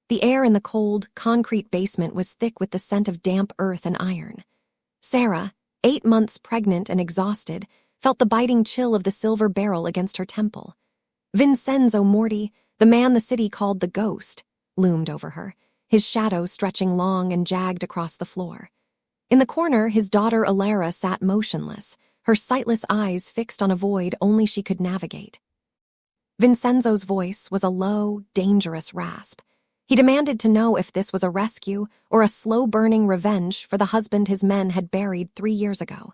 The air in the cold, concrete basement was thick with the scent of damp earth and iron. Sarah, 8 months pregnant and exhausted, felt the biting chill of the silver barrel against her temple. Vincenzo Moretti, the man the city called the Ghost, loomed over her, his shadow stretching long and jagged across the floor. In the corner, his daughter Alara sat motionless, her sightless eyes fixed on a void only she could navigate. Vincenzo's voice was a low, dangerous rasp. He demanded to know if this was a rescue or a slow-burning revenge for the husband his men had buried 3 years ago.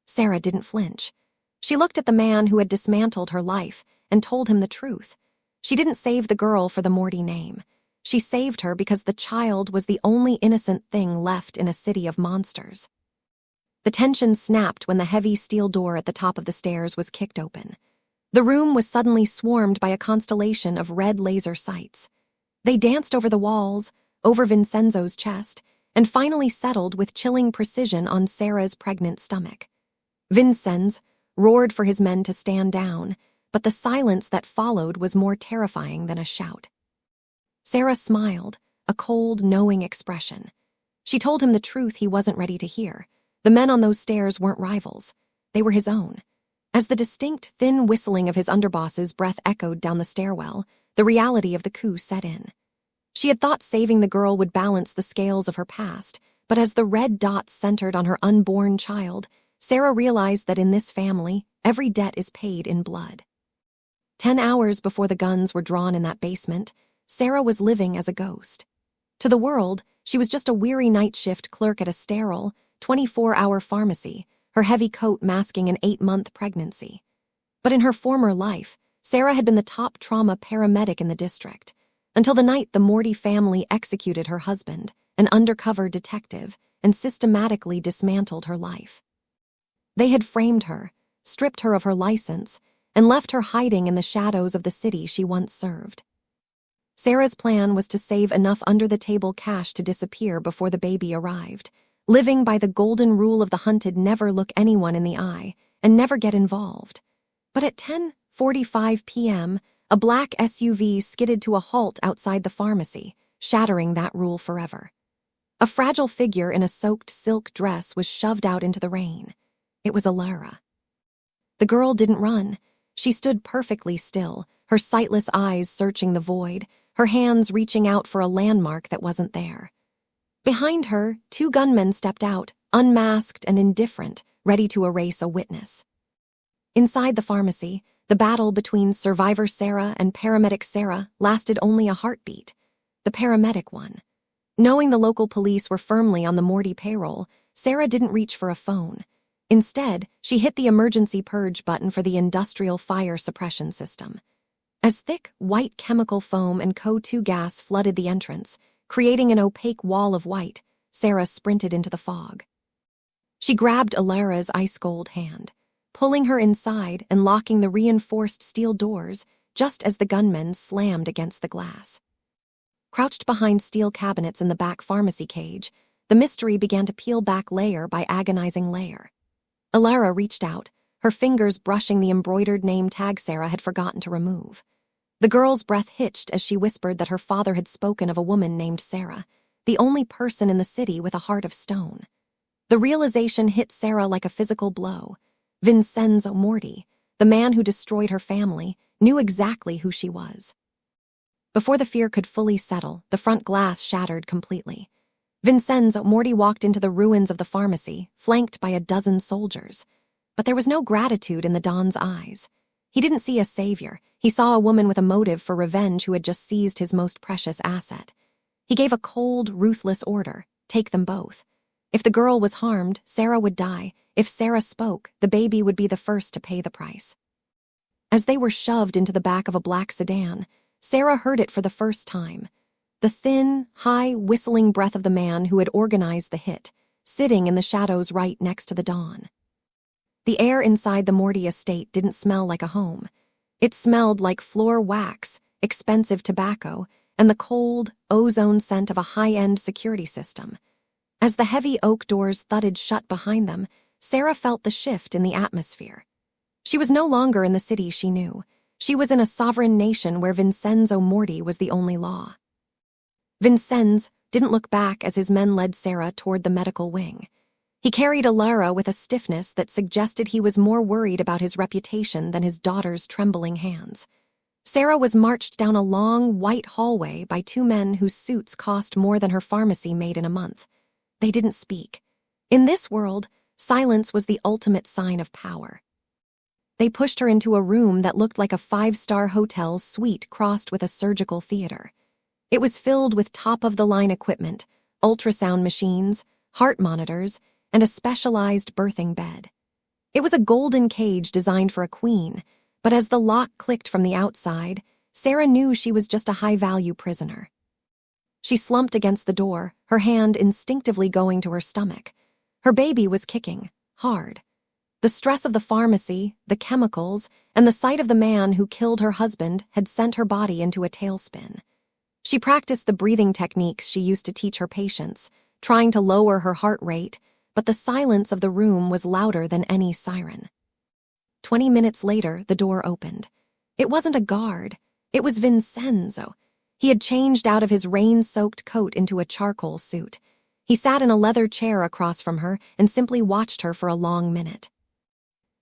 Sarah didn't flinch. She looked at the man who had dismantled her life and told him the truth. She didn't save the girl for the Moretti name. She saved her because the child was the only innocent thing left in a city of monsters. The tension snapped when the heavy steel door at the top of the stairs was kicked open. The room was suddenly swarmed by a constellation of red laser sights. They danced over the walls, over Vincenzo's chest, and finally settled with chilling precision on Sarah's pregnant stomach. Vincenzo roared for his men to stand down, but the silence that followed was more terrifying than a shout. Sarah smiled, a cold, knowing expression. She told him the truth he wasn't ready to hear. The men on those stairs weren't rivals. They were his own. As the distinct, thin whistling of his underboss's breath echoed down the stairwell, the reality of the coup set in. She had thought saving the girl would balance the scales of her past, but as the red dots centered on her unborn child, Sarah realized that in this family, every debt is paid in blood. 10 hours before the guns were drawn in that basement, Sarah was living as a ghost. To the world, she was just a weary night shift clerk at a sterile, 24-hour pharmacy, her heavy coat masking an 8-month pregnancy. But in her former life, Sarah had been the top trauma paramedic in the district, until the night the Moretti family executed her husband, an undercover detective, and systematically dismantled her life. They had framed her, stripped her of her license, and left her hiding in the shadows of the city she once served. Sarah's plan was to save enough under-the-table cash to disappear before the baby arrived, living by the golden rule of the hunted: never look anyone in the eye and never get involved. But at 10:45 p.m., a black SUV skidded to a halt outside the pharmacy, shattering that rule forever. A fragile figure in a soaked silk dress was shoved out into the rain. It was Alara. The girl didn't run. She stood perfectly still, her sightless eyes searching the void, her hands reaching out for a landmark that wasn't there. Behind her, 2 gunmen stepped out, unmasked and indifferent, ready to erase a witness. Inside the pharmacy, the battle between survivor Sarah and paramedic Sarah lasted only a heartbeat. The paramedic won. Knowing the local police were firmly on the Moretti payroll, Sarah didn't reach for a phone. Instead, she hit the emergency purge button for the industrial fire suppression system. As thick, white chemical foam and CO2 gas flooded the entrance, creating an opaque wall of white, Sarah sprinted into the fog. She grabbed Alara's ice-cold hand, pulling her inside and locking the reinforced steel doors just as the gunmen slammed against the glass. Crouched behind steel cabinets in the back pharmacy cage, the mystery began to peel back layer by agonizing layer. Alara reached out, her fingers brushing the embroidered name tag Sarah had forgotten to remove. The girl's breath hitched as she whispered that her father had spoken of a woman named Sarah, the only person in the city with a heart of stone. The realization hit Sarah like a physical blow. Vincenzo Moretti, the man who destroyed her family, knew exactly who she was. Before the fear could fully settle, the front glass shattered completely. Vincenzo Moretti walked into the ruins of the pharmacy, flanked by a dozen soldiers. But there was no gratitude in the Don's eyes. He didn't see a savior. He saw a woman with a motive for revenge who had just seized his most precious asset. He gave a cold, ruthless order: take them both. If the girl was harmed, Sarah would die. If Sarah spoke, the baby would be the first to pay the price. As they were shoved into the back of a black sedan, Sarah heard it for the first time. The thin, high, whistling breath of the man who had organized the hit, sitting in the shadows right next to the Don. The air inside the Moretti estate didn't smell like a home. It smelled like floor wax, expensive tobacco, and the cold, ozone scent of a high-end security system. As the heavy oak doors thudded shut behind them, Sarah felt the shift in the atmosphere. She was no longer in the city she knew. She was in a sovereign nation where Vincenzo Moretti was the only law. Vincenzo didn't look back as his men led Sarah toward the medical wing. He carried Alara with a stiffness that suggested he was more worried about his reputation than his daughter's trembling hands. Sarah was marched down a long, white hallway by two men whose suits cost more than her pharmacy made in a month. They didn't speak. In this world, silence was the ultimate sign of power. They pushed her into a room that looked like a five-star hotel suite crossed with a surgical theater. It was filled with top-of-the-line equipment, ultrasound machines, heart monitors, and a specialized birthing bed. It was a golden cage designed for a queen, but as the lock clicked from the outside, Sarah knew she was just a high-value prisoner. She slumped against the door, her hand instinctively going to her stomach. Her baby was kicking, hard. The stress of the pharmacy, the chemicals, and the sight of the man who killed her husband had sent her body into a tailspin. She practiced the breathing techniques she used to teach her patients, trying to lower her heart rate, but the silence of the room was louder than any siren. 20 minutes later, the door opened. It wasn't a guard. It was Vincenzo. He had changed out of his rain-soaked coat into a charcoal suit. He sat in a leather chair across from her and simply watched her for a long minute.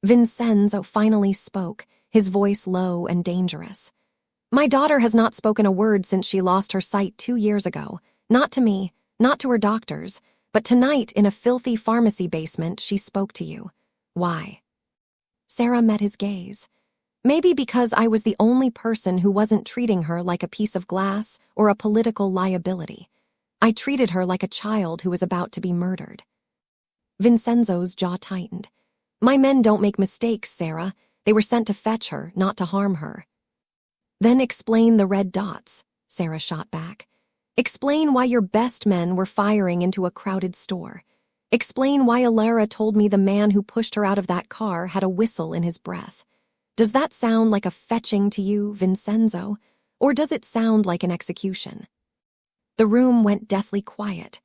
Vincenzo finally spoke, his voice low and dangerous. "My daughter has not spoken a word since she lost her sight 2 years ago. Not to me, not to her doctors, but tonight in a filthy pharmacy basement she spoke to you. Why?" Sarah met his gaze. "Maybe because I was the only person who wasn't treating her like a piece of glass or a political liability. I treated her like a child who was about to be murdered." Vincenzo's jaw tightened. "My men don't make mistakes, Sarah. They were sent to fetch her, not to harm her." "Then explain the red dots," Sarah shot back. "Explain why your best men were firing into a crowded store. Explain why Alara told me the man who pushed her out of that car had a whistle in his breath. Does that sound like a fetching to you, Vincenzo, or does it sound like an execution?" The room went deathly quiet.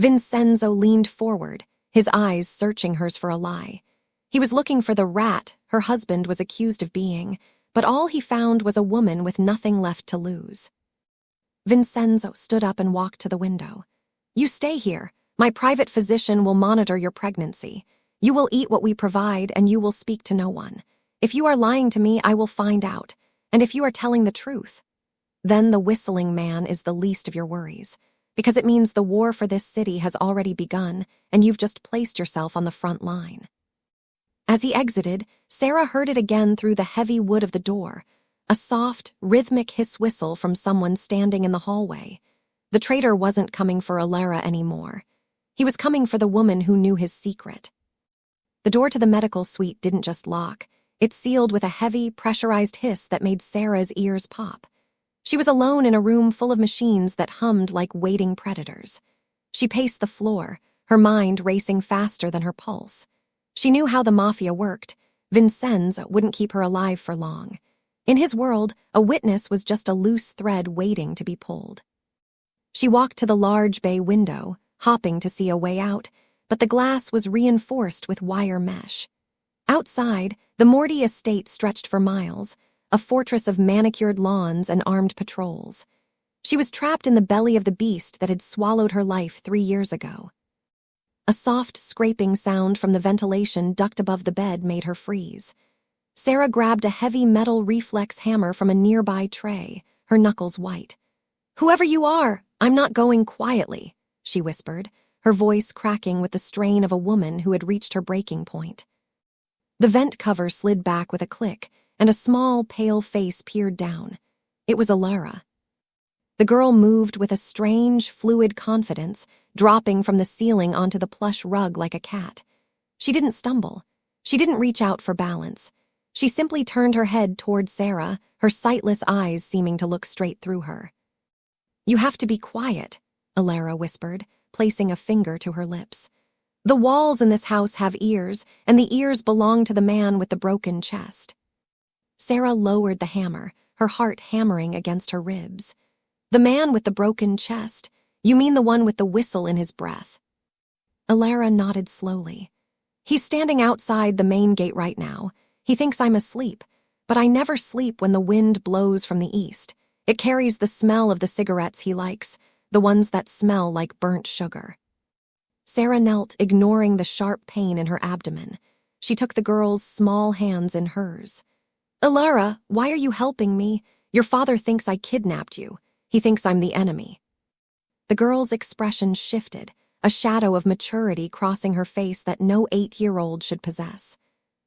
Vincenzo leaned forward, his eyes searching hers for a lie. He was looking for the rat her husband was accused of being, but all he found was a woman with nothing left to lose. Vincenzo stood up and walked to the window. "You stay here. My private physician will monitor your pregnancy. You will eat what we provide, and you will speak to no one. If you are lying to me, I will find out. And if you are telling the truth, then the whistling man is the least of your worries, because it means the war for this city has already begun, and you've just placed yourself on the front line." As he exited, Sarah heard it again through the heavy wood of the door, a soft, rhythmic hiss whistle from someone standing in the hallway. The traitor wasn't coming for Alara anymore. He was coming for the woman who knew his secret. The door to the medical suite didn't just lock. It sealed with a heavy, pressurized hiss that made Sarah's ears pop. She was alone in a room full of machines that hummed like waiting predators. She paced the floor, her mind racing faster than her pulse. She knew how the mafia worked. Vincenzo wouldn't keep her alive for long. In his world, a witness was just a loose thread waiting to be pulled. She walked to the large bay window, hopping to see a way out, but the glass was reinforced with wire mesh. Outside, the Morty estate stretched for miles, a fortress of manicured lawns and armed patrols. She was trapped in the belly of the beast that had swallowed her life 3 years ago. A soft scraping sound from the ventilation duct above the bed made her freeze. Sarah grabbed a heavy metal reflex hammer from a nearby tray, her knuckles white. "Whoever you are, I'm not going quietly," she whispered, her voice cracking with the strain of a woman who had reached her breaking point. The vent cover slid back with a click, and a small, pale face peered down. It was Alara. The girl moved with a strange, fluid confidence, dropping from the ceiling onto the plush rug like a cat. She didn't stumble. She didn't reach out for balance. She simply turned her head toward Sarah, her sightless eyes seeming to look straight through her. "You have to be quiet," Alara whispered, placing a finger to her lips. "The walls in this house have ears, and the ears belong to the man with the broken chest." Sarah lowered the hammer, her heart hammering against her ribs. "The man with the broken chest? You mean the one with the whistle in his breath?" Alara nodded slowly. "He's standing outside the main gate right now. He thinks I'm asleep, but I never sleep when the wind blows from the east. It carries the smell of the cigarettes he likes, the ones that smell like burnt sugar. Sarah knelt, ignoring the sharp pain in her abdomen. She took the girl's small hands in hers. "Alara, why are you helping me? Your father thinks I kidnapped you. He thinks I'm the enemy." The girl's expression shifted, a shadow of maturity crossing her face that no 8-year-old should possess.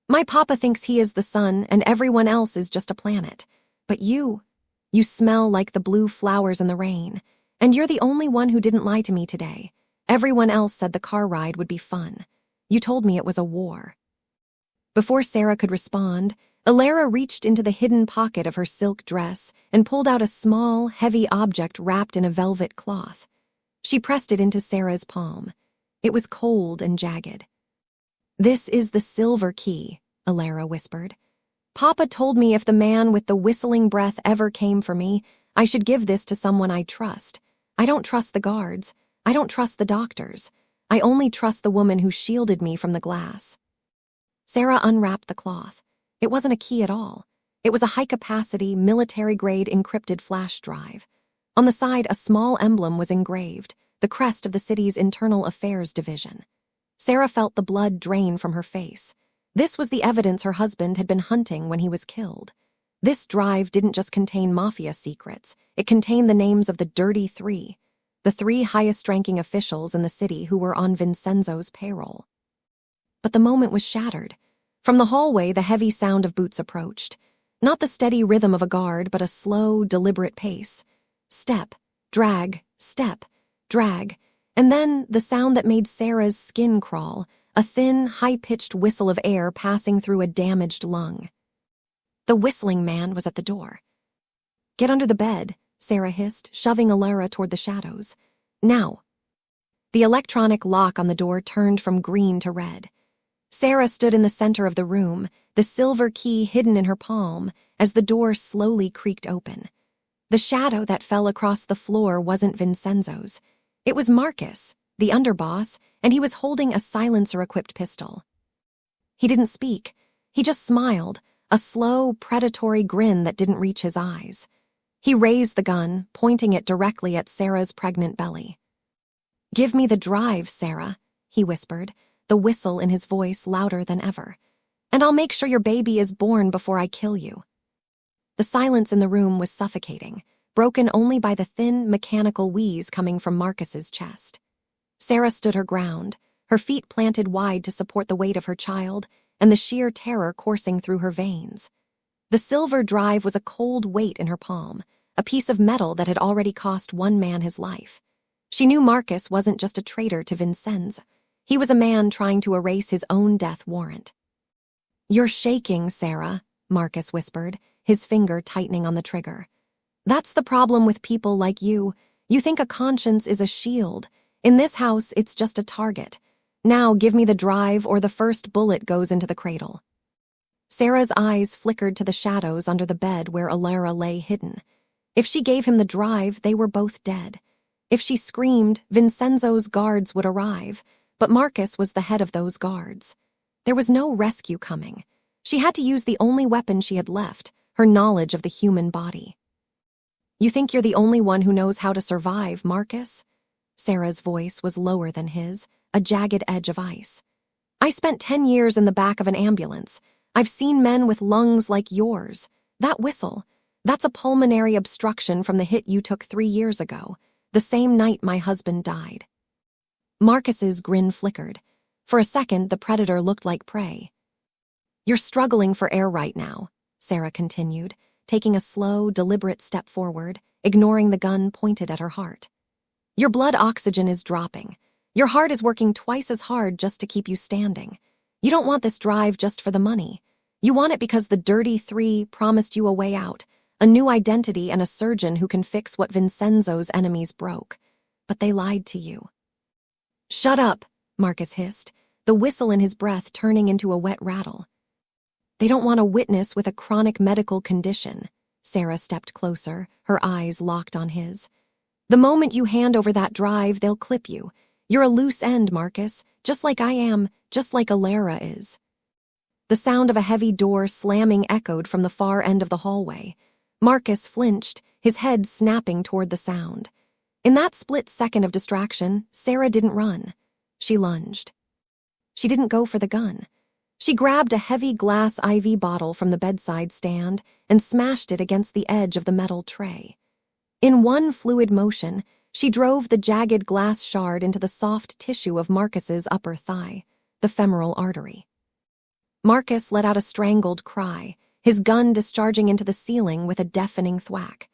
"My papa thinks he is the sun and everyone else is just a planet. But you smell like the blue flowers in the rain, and you're the only one who didn't lie to me today. Everyone else said the car ride would be fun. You told me it was a war." Before Sarah could respond, Alara reached into the hidden pocket of her silk dress and pulled out a small, heavy object wrapped in a velvet cloth. She pressed it into Sarah's palm. It was cold and jagged. "This is the silver key," Alara whispered. "Papa told me if the man with the whistling breath ever came for me, I should give this to someone I trust. I don't trust the guards. I don't trust the doctors. I only trust the woman who shielded me from the glass." Sarah unwrapped the cloth. It wasn't a key at all. It was a high-capacity, military-grade encrypted flash drive. On the side, a small emblem was engraved, the crest of the city's Internal Affairs Division. Sarah felt the blood drain from her face. This was the evidence her husband had been hunting when he was killed. This drive didn't just contain mafia secrets. It contained the names of the Dirty Three, the 3 highest-ranking officials in the city who were on Vincenzo's payroll. But the moment was shattered. From the hallway, the heavy sound of boots approached. Not the steady rhythm of a guard, but a slow, deliberate pace. Step, drag, and then the sound that made Sarah's skin crawl, a thin, high-pitched whistle of air passing through a damaged lung. The whistling man was at the door. "Get under the bed," Sarah hissed, shoving Alara toward the shadows. "Now." The electronic lock on the door turned from green to red. Sarah stood in the center of the room, the silver key hidden in her palm, as the door slowly creaked open. The shadow that fell across the floor wasn't Vincenzo's. It was Marcus, the underboss, and he was holding a silencer-equipped pistol. He didn't speak. He just smiled, a slow, predatory grin that didn't reach his eyes. He raised the gun, pointing it directly at Sarah's pregnant belly. "Give me the drive, Sarah," he whispered, the whistle in his voice louder than ever. "And I'll make sure your baby is born before I kill you." The silence in the room was suffocating, broken only by the thin, mechanical wheeze coming from Marcus's chest. Sarah stood her ground, her feet planted wide to support the weight of her child and the sheer terror coursing through her veins. The silver drive was a cold weight in her palm, a piece of metal that had already cost one man his life. She knew Marcus wasn't just a traitor to Vincenzo. He was a man trying to erase his own death warrant. "You're shaking, Sarah," Marcus whispered, his finger tightening on the trigger. "That's the problem with people like you. You think a conscience is a shield. In this house, it's just a target. Now give me the drive or the first bullet goes into the cradle." Sarah's eyes flickered to the shadows under the bed where Alara lay hidden. If she gave him the drive, they were both dead. If she screamed, Vincenzo's guards would arrive, but Marcus was the head of those guards. There was no rescue coming. She had to use the only weapon she had left, her knowledge of the human body. "You think you're the only one who knows how to survive, Marcus?" Sarah's voice was lower than his, a jagged edge of ice. "I spent 10 years in the back of an ambulance. I've seen men with lungs like yours. That whistle, that's a pulmonary obstruction from the hit you took 3 years ago, the same night my husband died." Marcus's grin flickered. For a second, the predator looked like prey. "You're struggling for air right now," Sarah continued, taking a slow, deliberate step forward, ignoring the gun pointed at her heart. "Your blood oxygen is dropping. Your heart is working twice as hard just to keep you standing. You don't want this drive just for the money. You want it because the Dirty Three promised you a way out, a new identity and a surgeon who can fix what Vincenzo's enemies broke. But they lied to you." "Shut up," Marcus hissed, the whistle in his breath turning into a wet rattle. "They don't want a witness with a chronic medical condition." Sarah stepped closer, her eyes locked on his. "The moment you hand over that drive, they'll clip you. You're a loose end, Marcus, just like I am, just like Alara is." The sound of a heavy door slamming echoed from the far end of the hallway. Marcus flinched, his head snapping toward the sound. In that split second of distraction, Sarah didn't run. She lunged. She didn't go for the gun. She grabbed a heavy glass IV bottle from the bedside stand and smashed it against the edge of the metal tray. In one fluid motion, she drove the jagged glass shard into the soft tissue of Marcus's upper thigh, the femoral artery. Marcus let out a strangled cry, his gun discharging into the ceiling with a deafening thwack.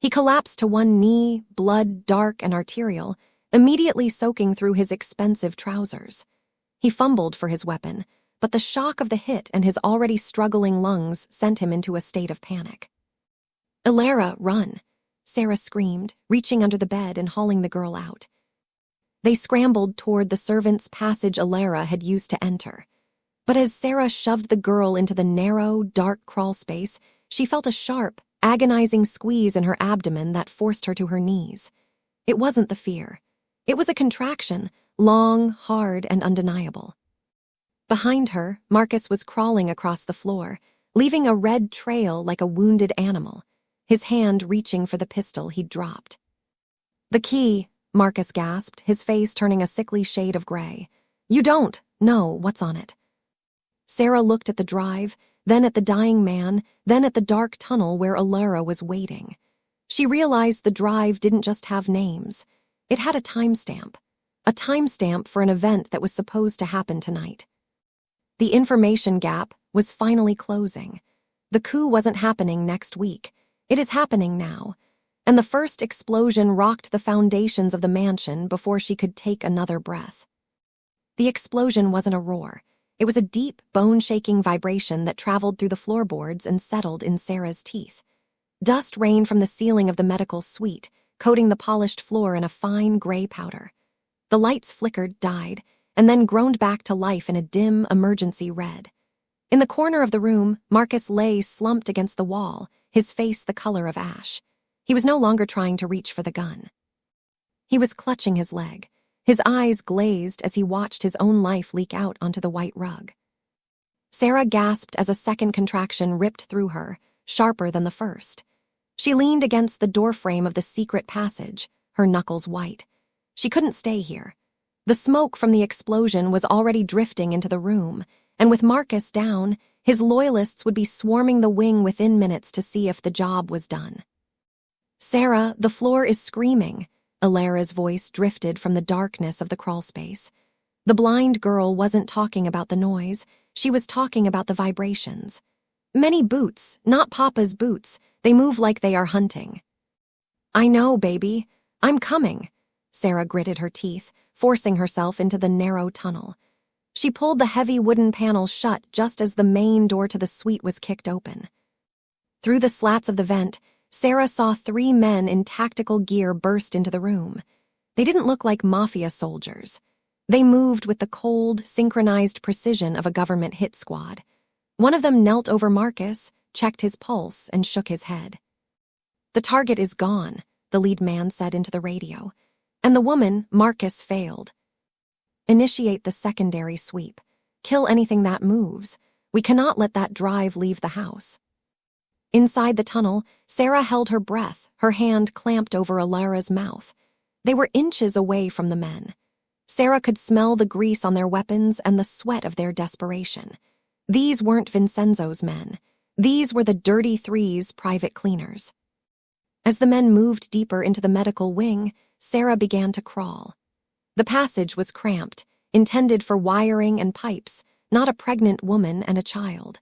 He collapsed to one knee, blood dark and arterial, immediately soaking through his expensive trousers. He fumbled for his weapon, but the shock of the hit and his already struggling lungs sent him into a state of panic. "Ilara, run!" Sarah screamed, reaching under the bed and hauling the girl out. They scrambled toward the servants' passage Ilara had used to enter. But as Sarah shoved the girl into the narrow, dark crawl space, she felt a sharp, agonizing squeeze in her abdomen that forced her to her knees. It wasn't the fear. It was a contraction, long, hard, and undeniable. Behind her, Marcus was crawling across the floor, leaving a red trail like a wounded animal, his hand reaching for the pistol he'd dropped. "The key," Marcus gasped, his face turning a sickly shade of gray. "You don't know what's on it." Sarah looked at the drive, then at the dying man, then at the dark tunnel where Ilara was waiting. She realized the drive didn't just have names. It had a timestamp for an event that was supposed to happen tonight. The information gap was finally closing. The coup wasn't happening next week. It is happening now. And the first explosion rocked the foundations of the mansion before she could take another breath. The explosion wasn't a roar. It was a deep, bone-shaking vibration that traveled through the floorboards and settled in Sarah's teeth. Dust rained from the ceiling of the medical suite, coating the polished floor in a fine gray powder. The lights flickered, died, and then groaned back to life in a dim, emergency red. In the corner of the room, Marcus lay slumped against the wall, his face the color of ash. He was no longer trying to reach for the gun. He was clutching his leg, his eyes glazed as he watched his own life leak out onto the white rug. Sarah gasped as a second contraction ripped through her, sharper than the first. She leaned against the doorframe of the secret passage, her knuckles white. She couldn't stay here. The smoke from the explosion was already drifting into the room, and with Marcus down, his loyalists would be swarming the wing within minutes to see if the job was done. "Sarah, the floor is screaming," Ilara's voice drifted from the darkness of the crawlspace. The blind girl wasn't talking about the noise, she was talking about the vibrations. "Many boots, not Papa's boots, they move like they are hunting." "I know, baby. I'm coming." Sarah gritted her teeth, forcing herself into the narrow tunnel. She pulled the heavy wooden panel shut just as the main door to the suite was kicked open. Through the slats of the vent, Sarah saw 3 men in tactical gear burst into the room. They didn't look like mafia soldiers. They moved with the cold, synchronized precision of a government hit squad. One of them knelt over Marcus, checked his pulse, and shook his head. "The target is gone," the lead man said into the radio. "And the woman, Marcus, failed. Initiate the secondary sweep. Kill anything that moves. We cannot let that drive leave the house." Inside the tunnel, Sarah held her breath, her hand clamped over Ilara's mouth. They were inches away from the men. Sarah could smell the grease on their weapons and the sweat of their desperation. These weren't Vincenzo's men. These were the Dirty Three's private cleaners. As the men moved deeper into the medical wing, Sarah began to crawl. The passage was cramped, intended for wiring and pipes, not a pregnant woman and a child.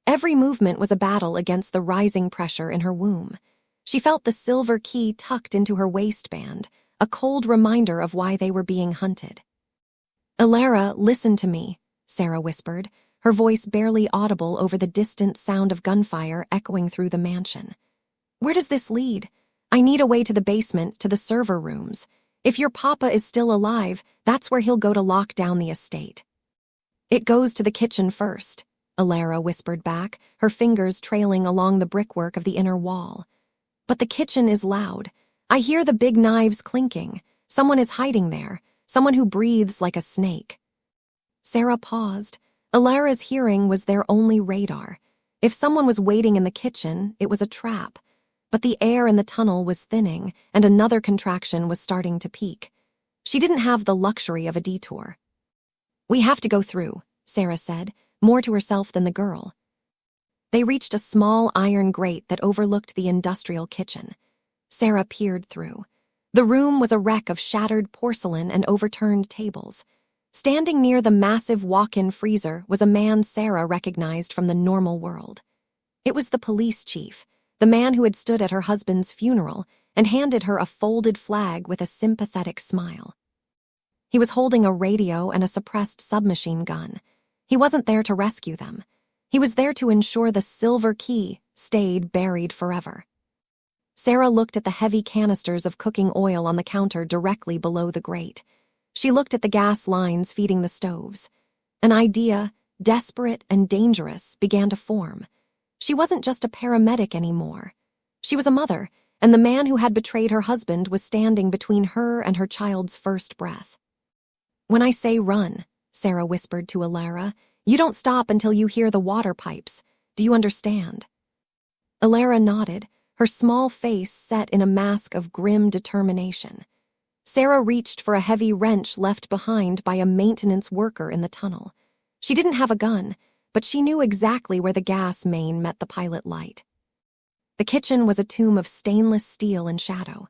Every movement was a battle against the rising pressure in her womb. She felt the silver key tucked into her waistband, a cold reminder of why they were being hunted. "Ilara, listen to me," Sarah whispered, her voice barely audible over the distant sound of gunfire echoing through the mansion. "Where does this lead? I need a way to the basement, to the server rooms. If your papa is still alive, that's where he'll go to lock down the estate." "It goes to the kitchen first," Ilara whispered back, her fingers trailing along the brickwork of the inner wall. "But the kitchen is loud. I hear the big knives clinking. Someone is hiding there, someone who breathes like a snake." Sarah paused. Ilara's hearing was their only radar. If someone was waiting in the kitchen, it was a trap. But the air in the tunnel was thinning, and another contraction was starting to peak. She didn't have the luxury of a detour. "We have to go through," Sarah said, more to herself than the girl. They reached a small iron grate that overlooked the industrial kitchen. Sarah peered through. The room was a wreck of shattered porcelain and overturned tables. Standing near the massive walk-in freezer was a man Sarah recognized from the normal world. It was the police chief, the man who had stood at her husband's funeral and handed her a folded flag with a sympathetic smile. He was holding a radio and a suppressed submachine gun. He wasn't there to rescue them. He was there to ensure the silver key stayed buried forever. Sarah looked at the heavy canisters of cooking oil on the counter directly below the grate. She looked at the gas lines feeding the stoves. An idea, desperate and dangerous, began to form. She wasn't just a paramedic anymore. She was a mother, and the man who had betrayed her husband was standing between her and her child's first breath. "When I say run," Sarah whispered to Alara, "you don't stop until you hear the water pipes. Do you understand?" Alara nodded, her small face set in a mask of grim determination. Sarah reached for a heavy wrench left behind by a maintenance worker in the tunnel. She didn't have a gun, but she knew exactly where the gas main met the pilot light. The kitchen was a tomb of stainless steel and shadow.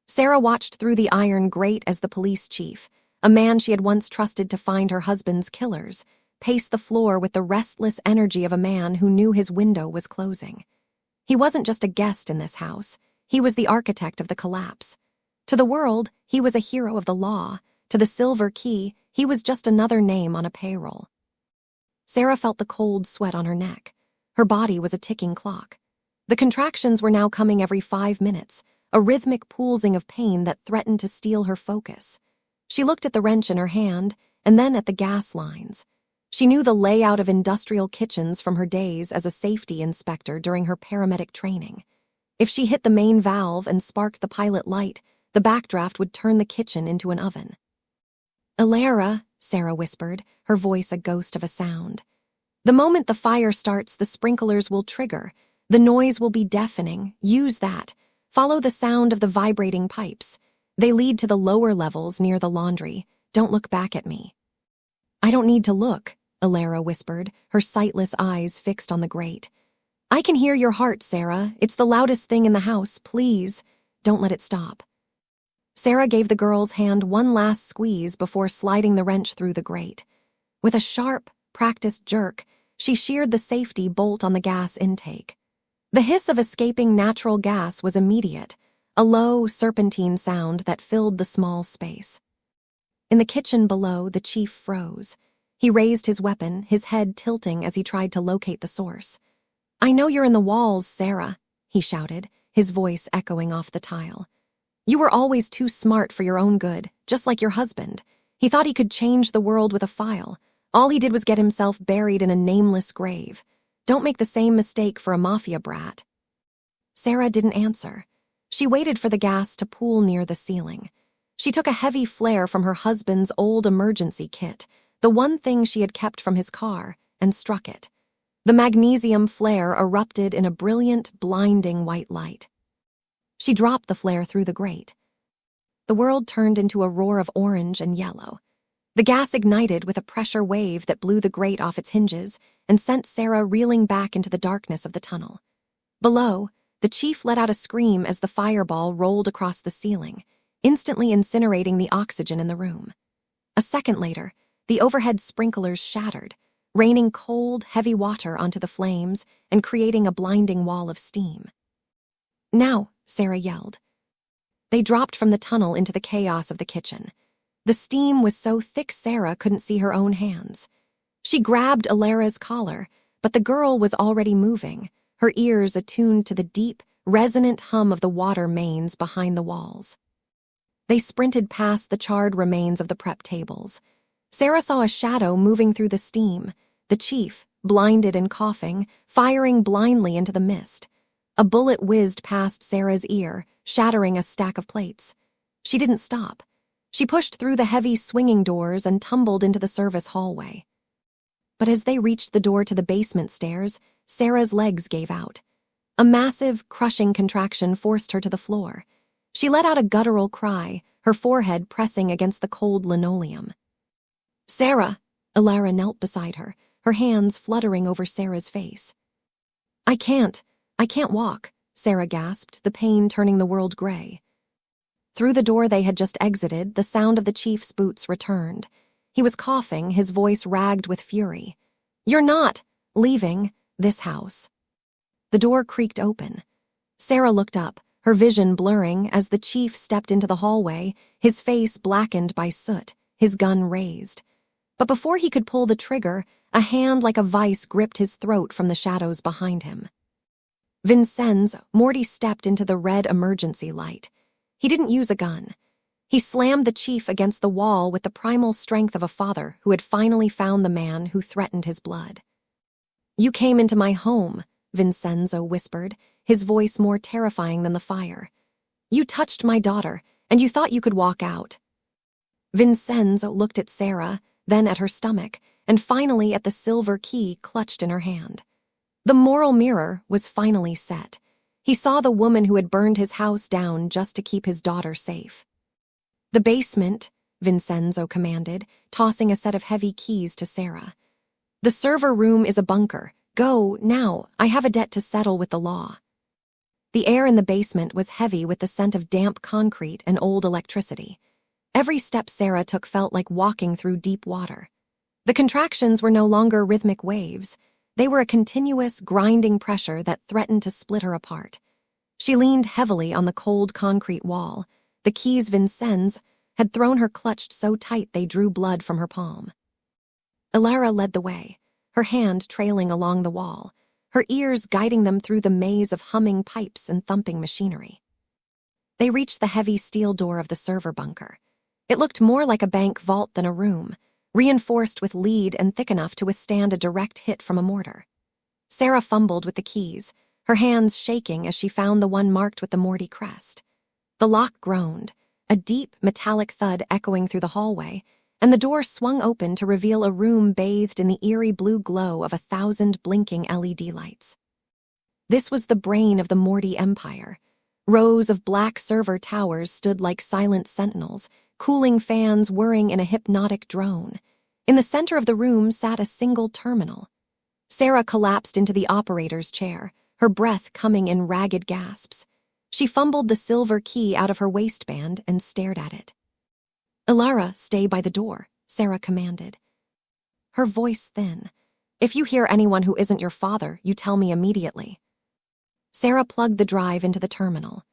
Sarah watched through the iron grate as the police chief, a man she had once trusted to find her husband's killers, paced the floor with the restless energy of a man who knew his window was closing. He wasn't just a guest in this house. He was the architect of the collapse. To the world, he was a hero of the law. To the Silver Key, he was just another name on a payroll. Sarah felt the cold sweat on her neck. Her body was a ticking clock. The contractions were now coming every 5 minutes, a rhythmic pulsing of pain that threatened to steal her focus. She looked at the wrench in her hand, and then at the gas lines. She knew the layout of industrial kitchens from her days as a safety inspector during her paramedic training. If she hit the main valve and sparked the pilot light, the backdraft would turn the kitchen into an oven. "Alara," Sarah whispered, her voice a ghost of a sound. "The moment the fire starts, the sprinklers will trigger. The noise will be deafening. Use that. Follow the sound of the vibrating pipes. They lead to the lower levels near the laundry. Don't look back at me." "I don't need to look," Alara whispered, her sightless eyes fixed on the grate. "I can hear your heart, Sarah. It's the loudest thing in the house. Please, don't let it stop." Sarah gave the girl's hand one last squeeze before sliding the wrench through the grate. With a sharp, practiced jerk, she sheared the safety bolt on the gas intake. The hiss of escaping natural gas was immediate, a low, serpentine sound that filled the small space. In the kitchen below, the chief froze. He raised his weapon, his head tilting as he tried to locate the source. "I know you're in the walls, Sarah," he shouted, his voice echoing off the tile. "You were always too smart for your own good, just like your husband. He thought he could change the world with a file. All he did was get himself buried in a nameless grave. Don't make the same mistake for a mafia brat." Sarah didn't answer. She waited for the gas to pool near the ceiling. She took a heavy flare from her husband's old emergency kit, the one thing she had kept from his car, and struck it. The magnesium flare erupted in a brilliant, blinding white light. She dropped the flare through the grate. The world turned into a roar of orange and yellow. The gas ignited with a pressure wave that blew the grate off its hinges and sent Sarah reeling back into the darkness of the tunnel. Below, the chief let out a scream as the fireball rolled across the ceiling, instantly incinerating the oxygen in the room. A second later, the overhead sprinklers shattered, raining cold, heavy water onto the flames and creating a blinding wall of steam. "Now," Sarah yelled. They dropped from the tunnel into the chaos of the kitchen. The steam was so thick Sarah couldn't see her own hands. She grabbed Alara's collar, but the girl was already moving, her ears attuned to the deep, resonant hum of the water mains behind the walls. They sprinted past the charred remains of the prep tables. Sarah saw a shadow moving through the steam, the chief, blinded and coughing, firing blindly into the mist. A bullet whizzed past Sarah's ear, shattering a stack of plates. She didn't stop. She pushed through the heavy swinging doors and tumbled into the service hallway. But as they reached the door to the basement stairs, Sarah's legs gave out. A massive, crushing contraction forced her to the floor. She let out a guttural cry, her forehead pressing against the cold linoleum. "Sarah!" Alara knelt beside her, her hands fluttering over Sarah's face. I can't walk," Sarah gasped, the pain turning the world gray. Through the door they had just exited, the sound of the chief's boots returned. He was coughing, his voice ragged with fury. "You're not leaving this house." The door creaked open. Sarah looked up, her vision blurring as the chief stepped into the hallway, his face blackened by soot, his gun raised. But before he could pull the trigger, a hand like a vice gripped his throat from the shadows behind him. Vincenzo, Morty stepped into the red emergency light. He didn't use a gun. He slammed the chief against the wall with the primal strength of a father who had finally found the man who threatened his blood. "You came into my home," Vincenzo whispered, his voice more terrifying than the fire. "You touched my daughter, and you thought you could walk out." Vincenzo looked at Sarah, then at her stomach, and finally at the silver key clutched in her hand. The moral mirror was finally set. He saw the woman who had burned his house down just to keep his daughter safe. "The basement," Vincenzo commanded, tossing a set of heavy keys to Sarah. "The server room is a bunker. Go, now, I have a debt to settle with the law." The air in the basement was heavy with the scent of damp concrete and old electricity. Every step Sarah took felt like walking through deep water. The contractions were no longer rhythmic waves. They were a continuous, grinding pressure that threatened to split her apart. She leaned heavily on the cold concrete wall. The keys Vincenzo had thrown her clutched so tight they drew blood from her palm. Alara led the way, her hand trailing along the wall, her ears guiding them through the maze of humming pipes and thumping machinery. They reached the heavy steel door of the server bunker. It looked more like a bank vault than a room, reinforced with lead and thick enough to withstand a direct hit from a mortar. Sarah fumbled with the keys, her hands shaking as she found the one marked with the Morty crest. The lock groaned, a deep, metallic thud echoing through the hallway, and the door swung open to reveal a room bathed in the eerie blue glow of 1,000 blinking LED lights. This was the brain of the Morty Empire. Rows of black server towers stood like silent sentinels, cooling fans whirring in a hypnotic drone. In the center of the room sat a single terminal. Sarah collapsed into the operator's chair, her breath coming in ragged gasps. She fumbled the silver key out of her waistband and stared at it. "Alara, stay by the door," Sarah commanded. Her voice thin. "If you hear anyone who isn't your father, you tell me immediately." Sarah plugged the drive into the terminal.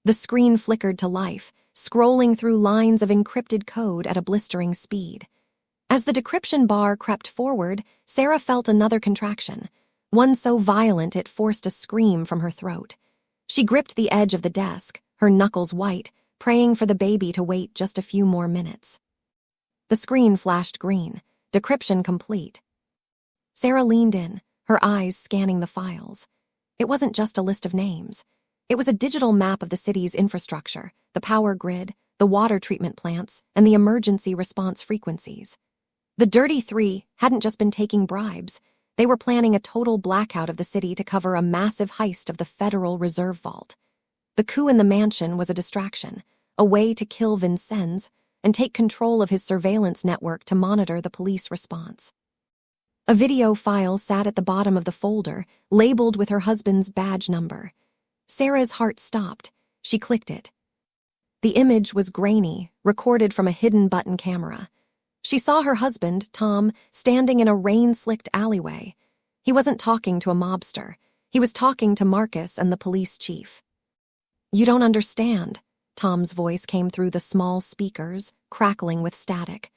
The screen flickered to life, scrolling through lines of encrypted code at a blistering speed. As the decryption bar crept forward, Sarah felt another contraction, one so violent it forced a scream from her throat. She gripped the edge of the desk, her knuckles white, praying for the baby to wait just a few more minutes. The screen flashed green, decryption complete. Sarah leaned in, her eyes scanning the files. It wasn't just a list of names. It was a digital map of the city's infrastructure, the power grid, the water treatment plants, and the emergency response frequencies. The Dirty Three hadn't just been taking bribes. They were planning a total blackout of the city to cover a massive heist of the Federal Reserve Vault. The coup in the mansion was a distraction, a way to kill Vincenzo and take control of his surveillance network to monitor the police response. A video file sat at the bottom of the folder, labeled with her husband's badge number. Sarah's heart stopped. She clicked it. The image was grainy, recorded from a hidden button camera. She saw her husband, Tom, standing in a rain-slicked alleyway. He wasn't talking to a mobster. He was talking to Marcus and the police chief. "You don't understand," Tom's voice came through the small speakers, crackling with static.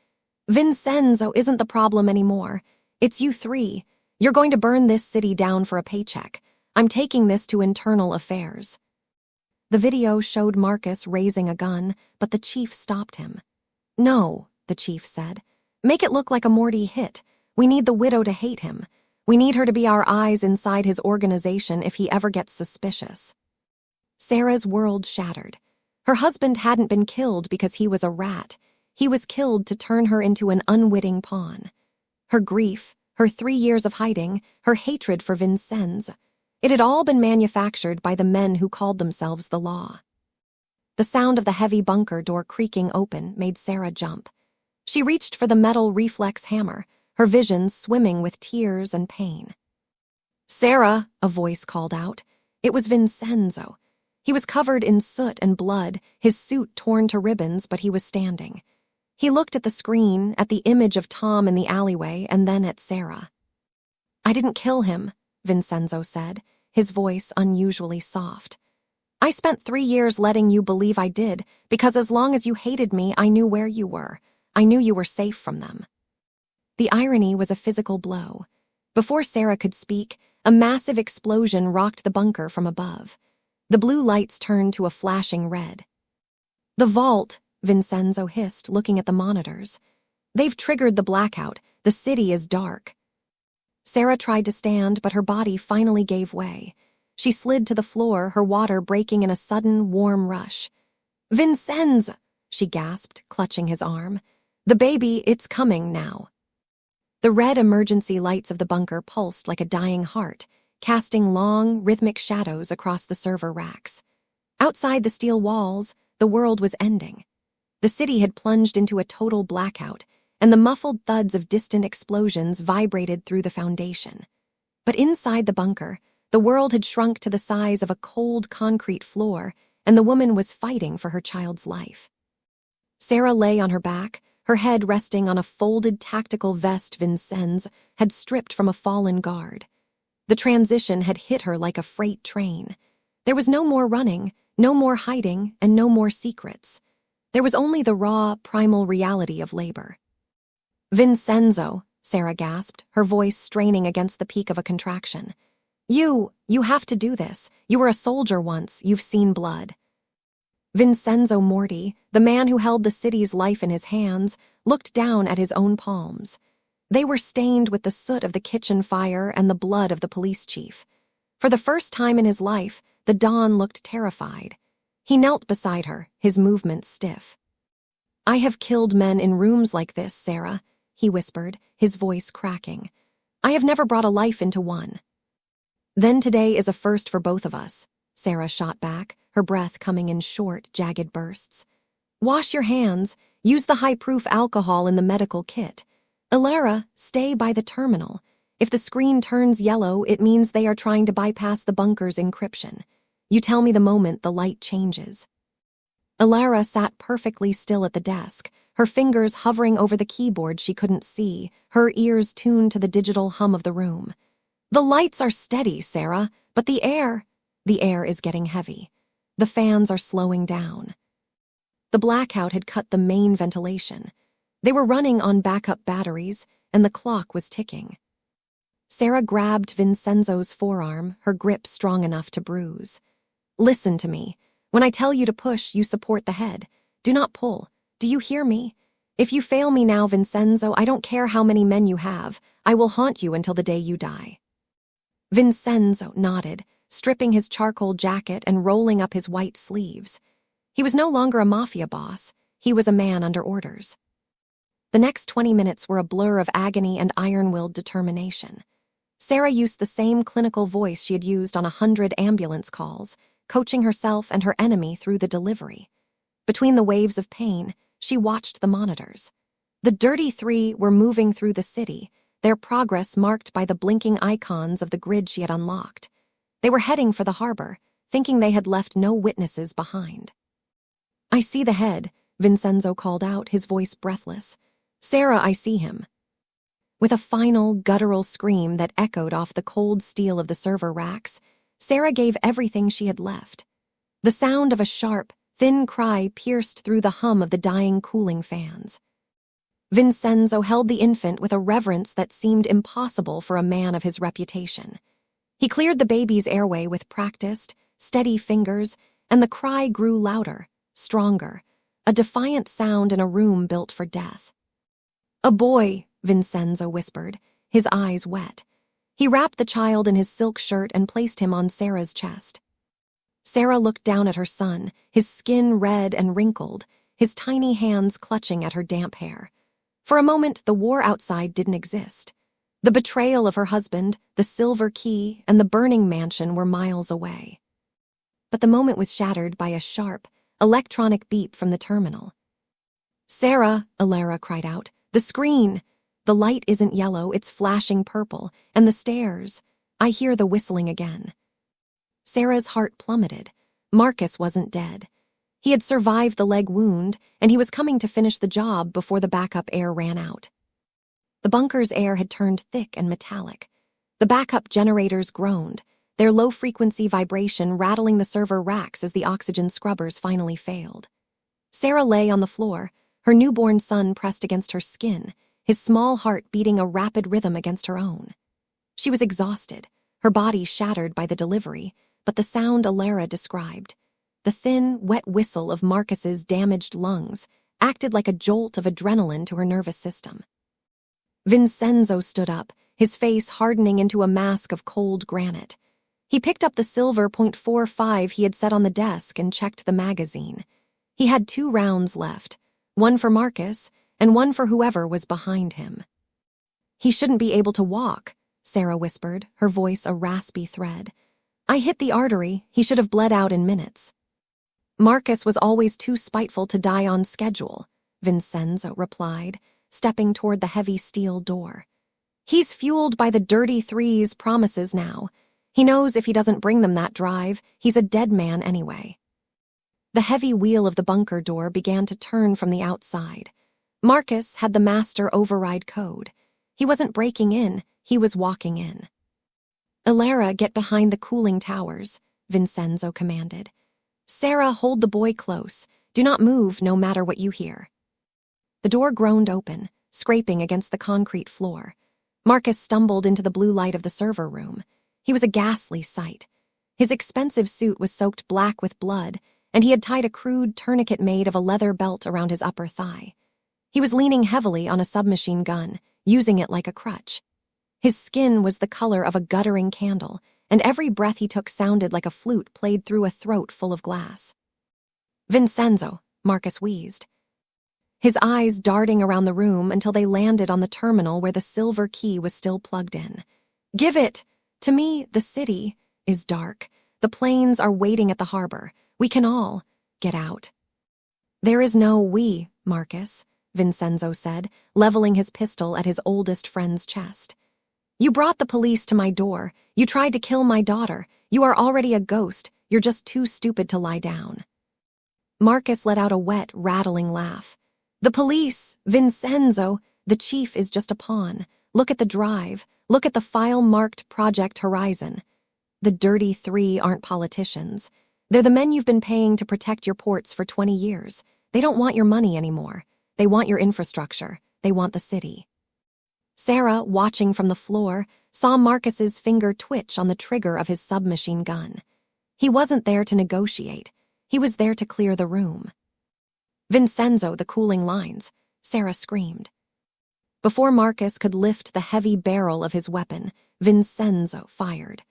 "Vincenzo isn't the problem anymore. It's you three. You're going to burn this city down for a paycheck. I'm taking this to internal affairs." The video showed Marcus raising a gun, but the chief stopped him. "No," the chief said. "Make it look like a Morty hit. We need the widow to hate him. We need her to be our eyes inside his organization if he ever gets suspicious." Sarah's world shattered. Her husband hadn't been killed because he was a rat. He was killed to turn her into an unwitting pawn. Her grief, her 3 years of hiding, her hatred for Vincenzo. It had all been manufactured by the men who called themselves the law. The sound of the heavy bunker door creaking open made Sarah jump. She reached for the metal reflex hammer, her vision swimming with tears and pain. "Sarah," a voice called out. It was Vincenzo. He was covered in soot and blood, his suit torn to ribbons, but he was standing. He looked at the screen, at the image of Tom in the alleyway, and then at Sarah. "I didn't kill him," Vincenzo said, his voice unusually soft. "I spent 3 years letting you believe I did, because as long as you hated me, I knew where you were. I knew you were safe from them." The irony was a physical blow. Before Sarah could speak, a massive explosion rocked the bunker from above. The blue lights turned to a flashing red. "The vault," Vincenzo hissed, looking at the monitors. "They've triggered the blackout. The city is dark." Sarah tried to stand, but her body finally gave way. She slid to the floor, her water breaking in a sudden, warm rush. "Vincenzo!" she gasped, clutching his arm. "The baby, it's coming now." The red emergency lights of the bunker pulsed like a dying heart, casting long, rhythmic shadows across the server racks. Outside the steel walls, the world was ending. The city had plunged into a total blackout, and the muffled thuds of distant explosions vibrated through the foundation. But inside the bunker, the world had shrunk to the size of a cold concrete floor, and the woman was fighting for her child's life. Sarah lay on her back, her head resting on a folded tactical vest Vincenzo had stripped from a fallen guard. The transition had hit her like a freight train. There was no more running, no more hiding, and no more secrets. There was only the raw, primal reality of labor. "Vincenzo," Sarah gasped, her voice straining against the peak of a contraction. You have to do this. You were a soldier once, you've seen blood." Vincenzo Moretti, the man who held the city's life in his hands, looked down at his own palms. They were stained with the soot of the kitchen fire and the blood of the police chief. For the first time in his life, the Don looked terrified. He knelt beside her, his movements stiff. "I have killed men in rooms like this, Sarah," he whispered, his voice cracking. "I have never brought a life into one." "Then today is a first for both of us," Sarah shot back, her breath coming in short, jagged bursts. "Wash your hands. Use the high-proof alcohol in the medical kit. Ilara, stay by the terminal. If the screen turns yellow, it means they are trying to bypass the bunker's encryption. You tell me the moment the light changes." Ilara sat perfectly still at the desk, her fingers hovering over the keyboard she couldn't see, her ears tuned to the digital hum of the room. "The lights are steady, Sarah, but the air is getting heavy. The fans are slowing down." The blackout had cut the main ventilation. They were running on backup batteries, and the clock was ticking. Sarah grabbed Vincenzo's forearm, her grip strong enough to bruise. "Listen to me. When I tell you to push, you support the head. Do not pull. Do you hear me? If you fail me now, Vincenzo, I don't care how many men you have. I will haunt you until the day you die." Vincenzo nodded, stripping his charcoal jacket and rolling up his white sleeves. He was no longer a mafia boss. He was a man under orders. The next 20 minutes were a blur of agony and iron-willed determination. Sarah used the same clinical voice she had used on 100 ambulance calls, coaching herself and her enemy through the delivery. Between the waves of pain, she watched the monitors. The Dirty Three were moving through the city, their progress marked by the blinking icons of the grid she had unlocked. They were heading for the harbor, thinking they had left no witnesses behind. "I see the head," Vincenzo called out, his voice breathless. "Sarah, I see him." With a final, guttural scream that echoed off the cold steel of the server racks, Sarah gave everything she had left. The sound of a sharp, thin cry pierced through the hum of the dying cooling fans. Vincenzo held the infant with a reverence that seemed impossible for a man of his reputation. He cleared the baby's airway with practiced, steady fingers, and the cry grew louder, stronger, a defiant sound in a room built for death. "A boy," Vincenzo whispered, his eyes wet. He wrapped the child in his silk shirt and placed him on Sarah's chest. Sarah looked down at her son, his skin red and wrinkled, his tiny hands clutching at her damp hair. For a moment, the war outside didn't exist. The betrayal of her husband, the silver key, and the burning mansion were miles away. But the moment was shattered by a sharp, electronic beep from the terminal. "Sarah," Alara cried out, "the screen! The light isn't yellow, it's flashing purple, and the stairs. I hear the whistling again." Sarah's heart plummeted. Marcus wasn't dead. He had survived the leg wound, and he was coming to finish the job before the backup air ran out. The bunker's air had turned thick and metallic. The backup generators groaned, their low-frequency vibration rattling the server racks as the oxygen scrubbers finally failed. Sarah lay on the floor, her newborn son pressed against her skin, his small heart beating a rapid rhythm against her own. She was exhausted, her body shattered by the delivery, but the sound Alara described, the thin, wet whistle of Marcus's damaged lungs, acted like a jolt of adrenaline to her nervous system. Vincenzo stood up, his face hardening into a mask of cold granite. He picked up the silver .45 he had set on the desk and checked the magazine. He had 2 rounds left, one for Marcus and one for whoever was behind him. "He shouldn't be able to walk," Sarah whispered, her voice a raspy thread. "I hit the artery, he should have bled out in minutes." "Marcus was always too spiteful to die on schedule," Vincenzo replied, stepping toward the heavy steel door. "He's fueled by the Dirty Three's promises now. He knows if he doesn't bring them that drive, he's a dead man anyway." The heavy wheel of the bunker door began to turn from the outside. Marcus had the master override code. He wasn't breaking in, he was walking in. "Alara, get behind the cooling towers," Vincenzo commanded. "Sarah, hold the boy close. Do not move no matter what you hear." The door groaned open, scraping against the concrete floor. Marcus stumbled into the blue light of the server room. He was a ghastly sight. His expensive suit was soaked black with blood, and he had tied a crude tourniquet made of a leather belt around his upper thigh. He was leaning heavily on a submachine gun, using it like a crutch. His skin was the color of a guttering candle, and every breath he took sounded like a flute played through a throat full of glass. "Vincenzo," Marcus wheezed, his eyes darting around the room until they landed on the terminal where the silver key was still plugged in. "Give it! To me, the city is dark. The planes are waiting at the harbor. We can all get out." "There is no we, Marcus," Vincenzo said, leveling his pistol at his oldest friend's chest. "You brought the police to my door. You tried to kill my daughter. You are already a ghost. You're just too stupid to lie down." Marcus let out a wet, rattling laugh. "The police, Vincenzo, the chief is just a pawn. Look at the drive. Look at the file-marked Project Horizon. The Dirty Three aren't politicians. They're the men you've been paying to protect your ports for 20 years. They don't want your money anymore. They want your infrastructure. They want the city." Sarah, watching from the floor, saw Marcus's finger twitch on the trigger of his submachine gun. He wasn't there to negotiate. He was there to clear the room. "Vincenzo, the cooling lines," Sarah screamed. Before Marcus could lift the heavy barrel of his weapon, Vincenzo fired.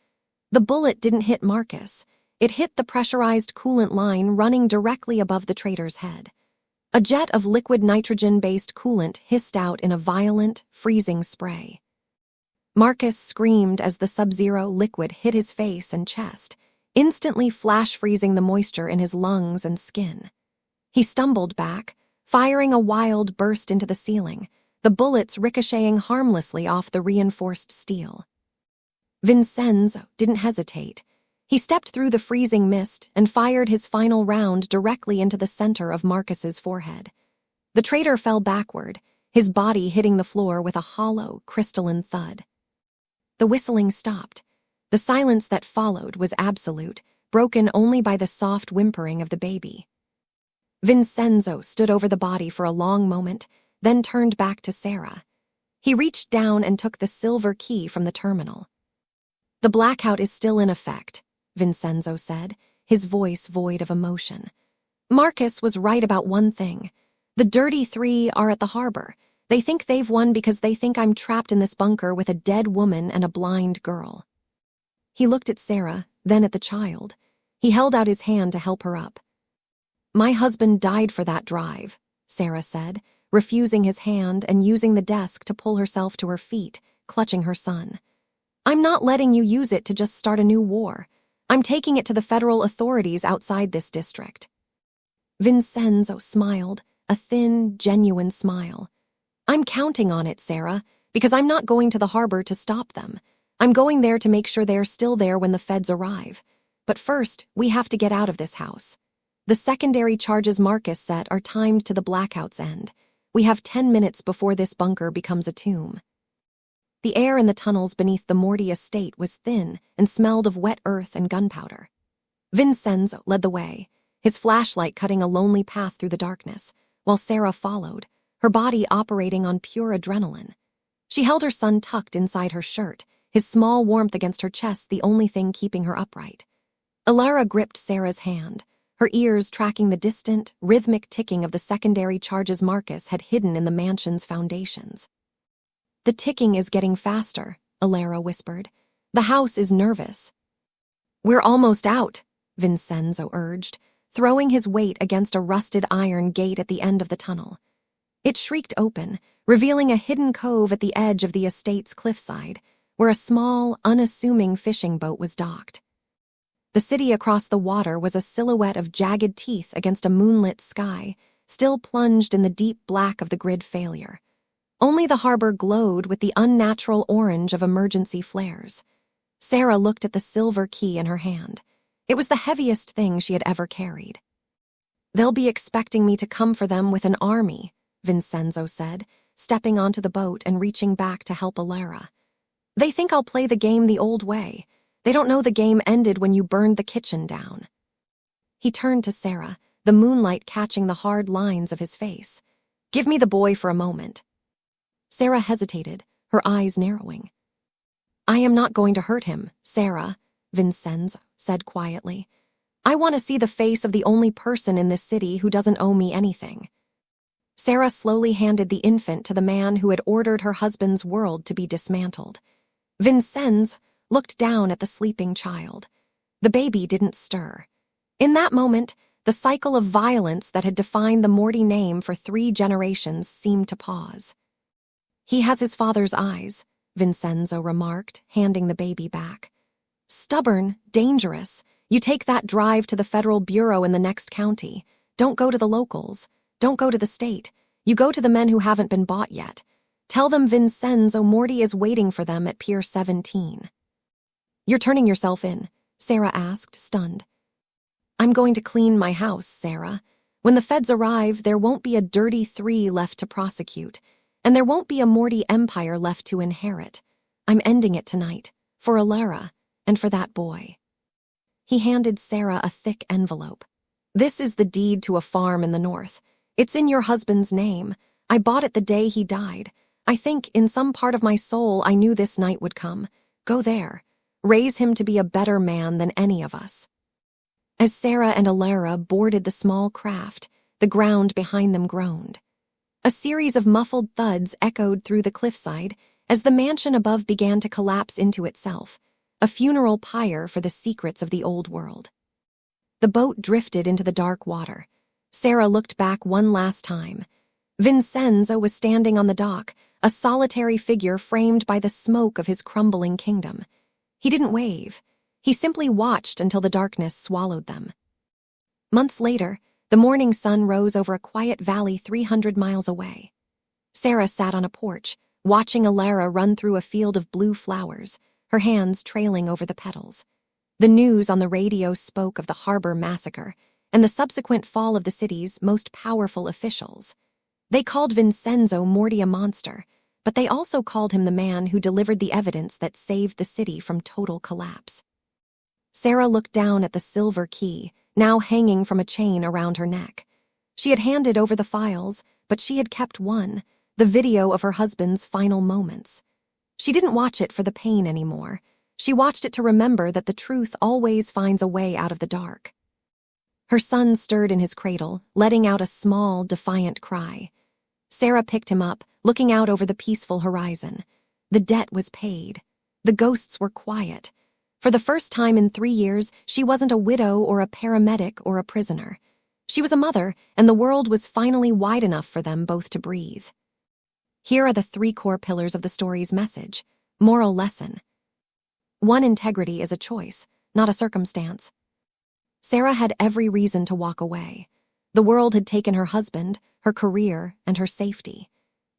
The bullet didn't hit Marcus. It hit the pressurized coolant line running directly above the traitor's head. A jet of liquid nitrogen-based coolant hissed out in a violent, freezing spray. Marcus screamed as the sub-zero liquid hit his face and chest, instantly flash-freezing the moisture in his lungs and skin. He stumbled back, firing a wild burst into the ceiling, the bullets ricocheting harmlessly off the reinforced steel. Vincenzo didn't hesitate. He stepped through the freezing mist and fired his final round directly into the center of Marcus's forehead. The traitor fell backward, his body hitting the floor with a hollow, crystalline thud. The whistling stopped. The silence that followed was absolute, broken only by the soft whimpering of the baby. Vincenzo stood over the body for a long moment, then turned back to Sarah. He reached down and took the silver key from the terminal. "The blackout is still in effect," Vincenzo said, his voice void of emotion. "Marcus was right about one thing. The Dirty Three are at the harbor. They think they've won because they think I'm trapped in this bunker with a dead woman and a blind girl." He looked at Sarah, then at the child. He held out his hand to help her up. "My husband died for that drive," Sarah said, refusing his hand and using the desk to pull herself to her feet, clutching her son. "I'm not letting you use it to just start a new war. I'm taking it to the federal authorities outside this district." Vincenzo smiled, a thin, genuine smile. "I'm counting on it, Sarah, because I'm not going to the harbor to stop them. I'm going there to make sure they're still there when the feds arrive. But first, we have to get out of this house. The secondary charges Marcus set are timed to the blackout's end. We have 10 minutes before this bunker becomes a tomb." The air in the tunnels beneath the Morty estate was thin and smelled of wet earth and gunpowder. Vincenzo led the way, his flashlight cutting a lonely path through the darkness, while Sarah followed, her body operating on pure adrenaline. She held her son tucked inside her shirt, his small warmth against her chest the only thing keeping her upright. Alara gripped Sarah's hand, her ears tracking the distant, rhythmic ticking of the secondary charges Marcus had hidden in the mansion's foundations. "The ticking is getting faster," Alara whispered. "The house is nervous." "We're almost out," Vincenzo urged, throwing his weight against a rusted iron gate at the end of the tunnel. It shrieked open, revealing a hidden cove at the edge of the estate's cliffside, where a small, unassuming fishing boat was docked. The city across the water was a silhouette of jagged teeth against a moonlit sky, still plunged in the deep black of the grid failure. Only the harbor glowed with the unnatural orange of emergency flares. Sarah looked at the silver key in her hand. It was the heaviest thing she had ever carried. "They'll be expecting me to come for them with an army," Vincenzo said, stepping onto the boat and reaching back to help Alara. "They think I'll play the game the old way. They don't know the game ended when you burned the kitchen down." He turned to Sarah, the moonlight catching the hard lines of his face. "Give me the boy for a moment." Sarah hesitated, her eyes narrowing. "I am not going to hurt him, Sarah," Vincenzo said quietly. "I want to see the face of the only person in this city who doesn't owe me anything." Sarah slowly handed the infant to the man who had ordered her husband's world to be dismantled. Vincenzo looked down at the sleeping child. The baby didn't stir. In that moment, the cycle of violence that had defined the Morty name for 3 generations seemed to pause. "He has his father's eyes," Vincenzo remarked, handing the baby back. "Stubborn, dangerous. You take that drive to the federal bureau in the next county. Don't go to the locals. Don't go to the state. You go to the men who haven't been bought yet. Tell them Vincenzo Moretti is waiting for them at Pier 17. "You're turning yourself in?" Sarah asked, stunned. "I'm going to clean my house, Sarah. When the feds arrive, there won't be a dirty 3 left to prosecute, and there won't be a Morty empire left to inherit. I'm ending it tonight, for Alara, and for that boy." He handed Sarah a thick envelope. "This is the deed to a farm in the north. It's in your husband's name. I bought it the day he died. I think, in some part of my soul, I knew this night would come. Go there. Raise him to be a better man than any of us." As Sarah and Alara boarded the small craft, the ground behind them groaned. A series of muffled thuds echoed through the cliffside as the mansion above began to collapse into itself, a funeral pyre for the secrets of the old world. The boat drifted into the dark water. Sarah looked back one last time. Vincenzo was standing on the dock, a solitary figure framed by the smoke of his crumbling kingdom. He didn't wave. He simply watched until the darkness swallowed them. Months later, the morning sun rose over a quiet valley 300 miles away. Sarah sat on a porch, watching Alara run through a field of blue flowers, her hands trailing over the petals. The news on the radio spoke of the harbor massacre and the subsequent fall of the city's most powerful officials. They called Vincenzo Moretti a monster, but they also called him the man who delivered the evidence that saved the city from total collapse. Sarah looked down at the silver key, now hanging from a chain around her neck. She had handed over the files, but she had kept one, the video of her husband's final moments. She didn't watch it for the pain anymore. She watched it to remember that the truth always finds a way out of the dark. Her son stirred in his cradle, letting out a small, defiant cry. Sarah picked him up, looking out over the peaceful horizon. The debt was paid. The ghosts were quiet. For the first time in 3 years, she wasn't a widow or a paramedic or a prisoner. She was a mother, and the world was finally wide enough for them both to breathe. Here are the 3 core pillars of the story's message. Moral lesson. 1. Integrity is a choice, not a circumstance. Sarah had every reason to walk away. The world had taken her husband, her career, and her safety.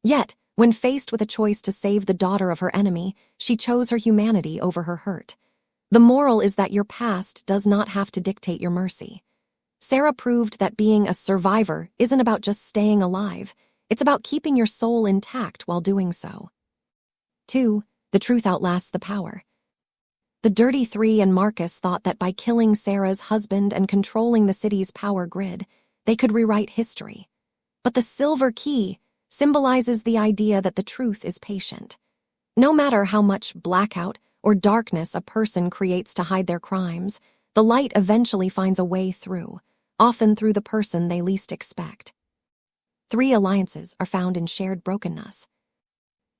Yet, when faced with a choice to save the daughter of her enemy, she chose her humanity over her hurt. The moral is that your past does not have to dictate your mercy. Sarah proved that being a survivor isn't about just staying alive. It's about keeping your soul intact while doing so. 2. The truth outlasts the power. The Dirty Three and Marcus thought that by killing Sarah's husband and controlling the city's power grid, they could rewrite history. But the silver key symbolizes the idea that the truth is patient. No matter how much blackout or darkness a person creates to hide their crimes, the light eventually finds a way through, often through the person they least expect. 3 alliances are found in shared brokenness.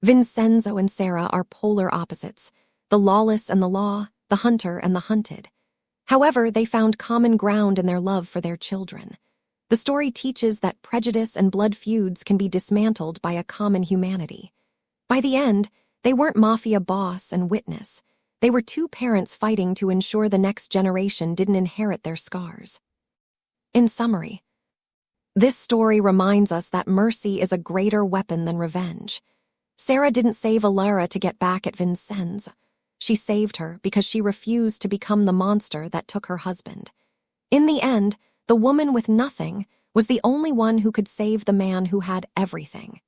Vincenzo and Sarah are polar opposites, the lawless and the law, the hunter and the hunted. However, they found common ground in their love for their children. The story teaches that prejudice and blood feuds can be dismantled by a common humanity. By the end, they weren't mafia boss and witness. They were 2 parents fighting to ensure the next generation didn't inherit their scars. In summary, this story reminds us that mercy is a greater weapon than revenge. Sarah didn't save Alara to get back at Vincenzo. She saved her because she refused to become the monster that took her husband. In the end, the woman with nothing was the only one who could save the man who had everything.